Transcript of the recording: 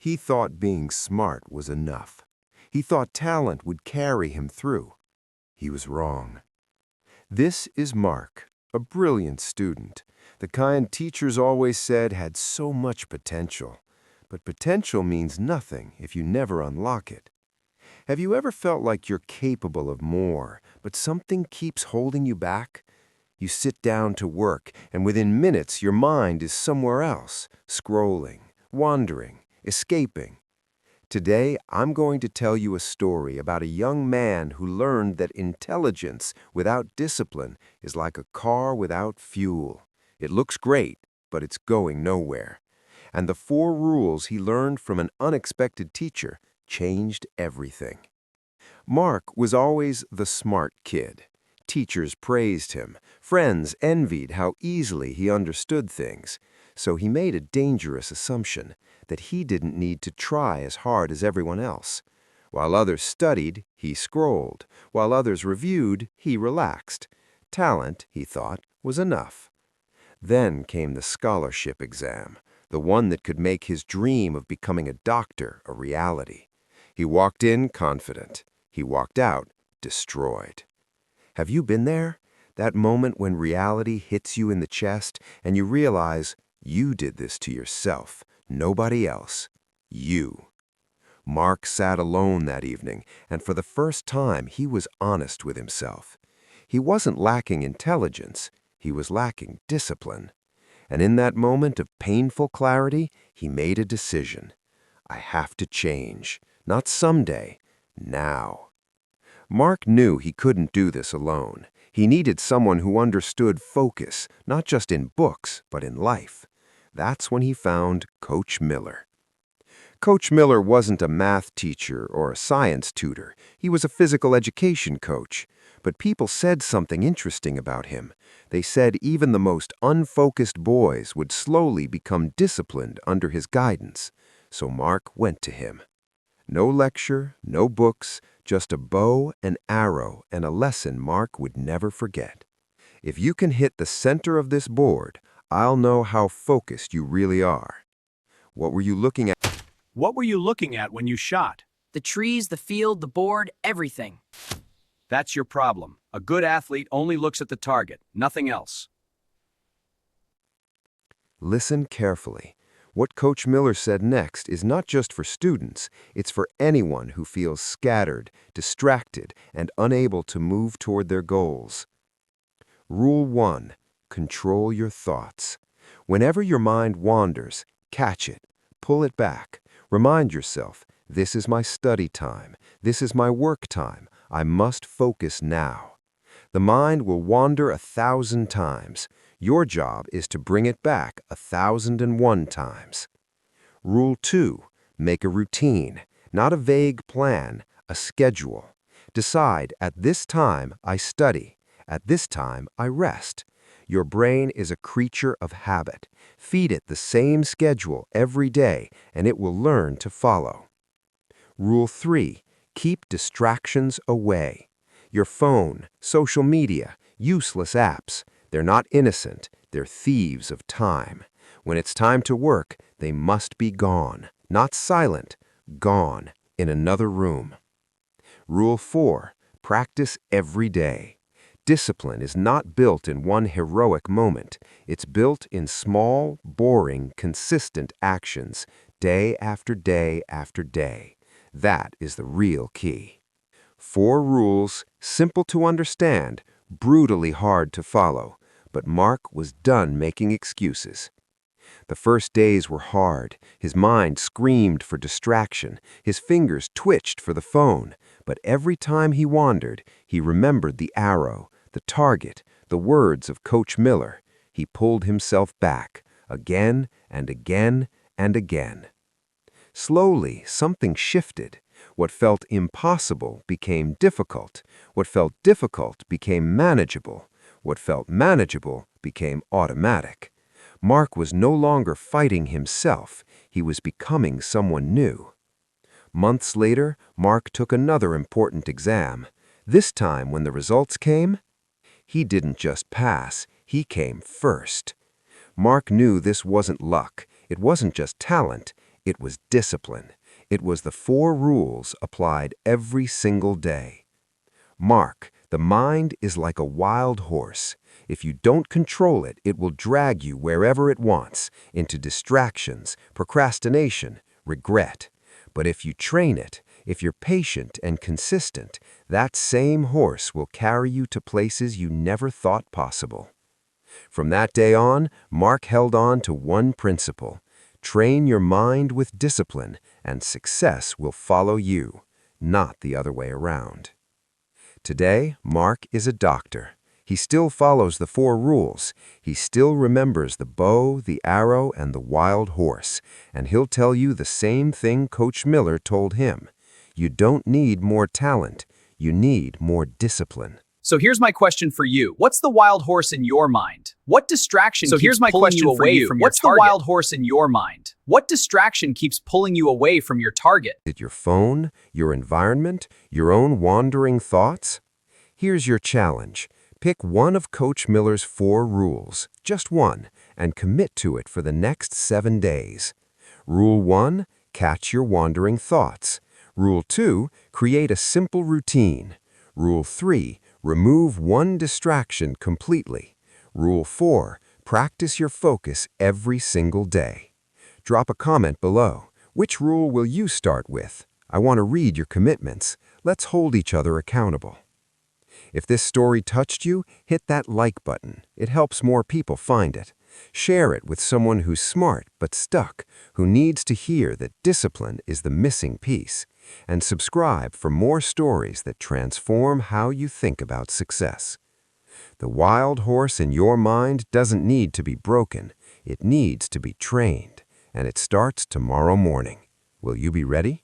He thought being smart was enough. He thought talent would carry him through. He was wrong. This is Mark, a brilliant student, the kind teachers always said had so much potential. But potential means nothing if you never unlock it. Have you ever felt like you're capable of more, but something keeps holding you back? You sit down to work, and within minutes your mind is somewhere else, scrolling, wandering, escaping. Today, I'm going to tell you a story about a young man who learned that intelligence without discipline is like a car without fuel. It looks great, but it's going nowhere. And the 4 rules he learned from an unexpected teacher changed everything. Mark was always the smart kid. Teachers praised him. Friends envied how easily he understood things. So he made a dangerous assumption that he didn't need to try as hard as everyone else. While others studied, he scrolled. While others reviewed, he relaxed. Talent, he thought, was enough. Then came the scholarship exam, the one that could make his dream of becoming a doctor a reality. He walked in confident. He walked out destroyed. Have you been there? That moment when reality hits you in the chest and you realize you did this to yourself, nobody else. You. Mark sat alone that evening, and for the first time he was honest with himself. He wasn't lacking intelligence, he was lacking discipline. And in that moment of painful clarity, he made a decision. I have to change, not someday, now. Mark knew he couldn't do this alone. He needed someone who understood focus, not just in books, but in life. That's when he found Coach Miller. Coach Miller wasn't a math teacher or a science tutor. He was a physical education coach. But people said something interesting about him. They said even the most unfocused boys would slowly become disciplined under his guidance. So Mark went to him. No lecture, no books, just a bow, an arrow, and a lesson Mark would never forget. If you can hit the center of this board, I'll know how focused you really are. What were you looking at? What were you looking at when you shot? The trees, the field, the board, everything. That's your problem. A good athlete only looks at the target, nothing else. Listen carefully. What Coach Miller said next is not just for students, it's for anyone who feels scattered, distracted, and unable to move toward their goals. Rule 1. Control your thoughts. Whenever your mind wanders, catch it, pull it back. Remind yourself, this is my study time, this is my work time, I must focus now. The mind will wander 1,000 times. Your job is to bring it back 1,001 times. Rule 2. Make a routine, not a vague plan, a schedule. Decide, at this time I study, at this time I rest. Your brain is a creature of habit. Feed it the same schedule every day, and it will learn to follow. Rule 3. Keep distractions away. Your phone, social media, useless apps, they're not innocent, they're thieves of time. When it's time to work, they must be gone, not silent, gone, in another room. Rule 4. Practice every day. Discipline is not built in one heroic moment. It's built in small, boring, consistent actions, day after day after day. That is the real key. 4 rules, simple to understand, brutally hard to follow. But Mark was done making excuses. The first days were hard. His mind screamed for distraction. His fingers twitched for the phone. But every time he wandered, he remembered the arrow, the target, the words of Coach Miller. He pulled himself back, again and again and again. Slowly, something shifted. What felt impossible became difficult. What felt difficult became manageable. What felt manageable became automatic. Mark was no longer fighting himself. He was becoming someone new. Months later, Mark took another important exam. This time, when the results came, he didn't just pass, he came first. Mark knew this wasn't luck. It wasn't just talent. It was discipline. It was the 4 rules applied every single day. Mark, the mind is like a wild horse. If you don't control it, it will drag you wherever it wants, into distractions, procrastination, regret. But if you train it, if you're patient and consistent, that same horse will carry you to places you never thought possible. From that day on, Mark held on to one principle: train your mind with discipline, and success will follow you, not the other way around. Today, Mark is a doctor. He still follows the 4 rules. He still remembers the bow, the arrow, and the wild horse. And he'll tell you the same thing Coach Miller told him. You don't need more talent. You need more discipline. So here's my question for you. What's the wild horse in your mind? What distraction keeps pulling you away from your target? What's the wild horse in your mind? What distraction keeps pulling you away from your target? Is it your phone, your environment, your own wandering thoughts? Here's your challenge. Pick one of Coach Miller's 4 rules, just one, and commit to it for the next 7 days. Rule 1, catch your wandering thoughts. Rule 2, create a simple routine. Rule 3, remove one distraction completely. Rule 4, practice your focus every single day. Drop a comment below. Which rule will you start with? I want to read your commitments. Let's hold each other accountable. If this story touched you, hit that like button. It helps more people find it. Share it with someone who's smart but stuck, who needs to hear that discipline is the missing piece. And subscribe for more stories that transform how you think about success. The wild horse in your mind doesn't need to be broken. It needs to be trained. And it starts tomorrow morning. Will you be ready?